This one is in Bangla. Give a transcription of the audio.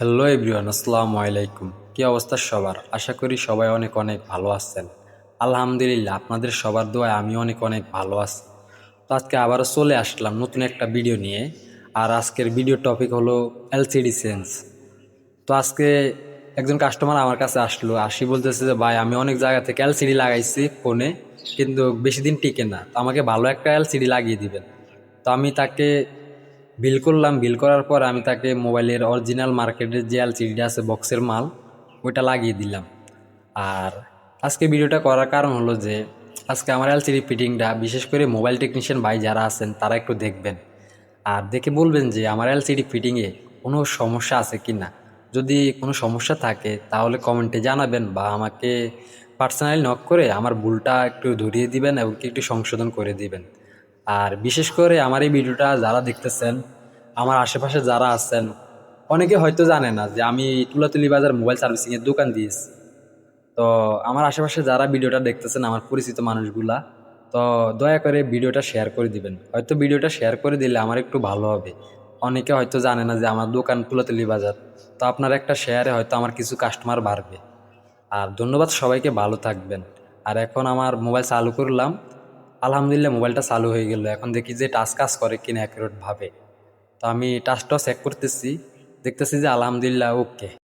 হ্যালো এভরিওয়ান, আসসালামু আলাইকুম। কি অবস্থা সবার? আশা করি সবাই অনেক অনেক ভালো আছেন। আলহামদুলিল্লাহ, আপনাদের সবার দোয়ায় আমি অনেক অনেক ভালো আছি। তো আজকে আবারও চলে আসলাম নতুন একটা ভিডিও নিয়ে। আর আজকের ভিডিও টপিক হলো এলসিডি চেঞ্জ। তো আজকে একজন কাস্টমার আমার কাছে আসি বলতেছে যে ভাই, আমি অনেক জায়গা থেকে এলসিডি লাগাইছি ফোনে, কিন্তু বেশি দিন টিকে না, তো আমাকে ভালো একটা এলসিডি লাগিয়ে দিবেন। তো আমি তাকে বিল করলাম। বিল করার পর আমি তাকে মোবাইলের অরিজিনাল মার্কেটের যে এলসিডিটা আছে বক্সের মাল, ওইটা লাগিয়ে দিলাম। আর আজকে ভিডিওটা করার কারণ হলো যে আজকে আমার এলসিডি ফিটিংটা বিশেষ করে মোবাইল টেকনিশিয়ান ভাই যারা আছেন তারা একটু দেখবেন। আর দেখে বলবেন যে আমার এলসিডি ফিটিংয়ে কোনো সমস্যা আছে কি না। যদি কোনো সমস্যা থাকে তাহলে কমেন্টে জানাবেন, বা আমাকে পার্সোনালি নক করে আমার ভুলটা একটু ধরিয়ে দিবেন এবং একটু সংশোধন করে দিবেন। আর বিশেষ করে আমার এই ভিডিওটা যারা দেখতেছেন, আমার আশেপাশে যারা আছেন, অনেকে হয়তো জানে না যে আমি তুলাতুলি বাজার মোবাইল সার্ভিসিংয়ের দোকান দিয়েছি। তো আমার আশেপাশে যারা ভিডিওটা দেখতেছেন, আমার পরিচিত মানুষগুলা, তো দয়া করে ভিডিওটা শেয়ার করে দিবেন। হয়তো ভিডিওটা শেয়ার করে দিলে আমার একটু ভালো হবে। অনেকে হয়তো জানে না যে আমার দোকান তুলাতুলি বাজার। তো আপনার একটা শেয়ারে হয়তো আমার কিছু কাস্টমার বাড়বে। আর ধন্যবাদ সবাইকে, ভালো থাকবেন। আর এখন আমার মোবাইল চালু করলাম, আলহামদুলিল্লাহ মোবাইলটা চালু হয়ে গেল। এখন দেখি যে টাচ কাজ করে কিনা অ্যাকুরেট ভাবে। তো আমি টাচটাও চেক করতেছি, দেখতেছি যে আলহামদুলিল্লাহ ওকে।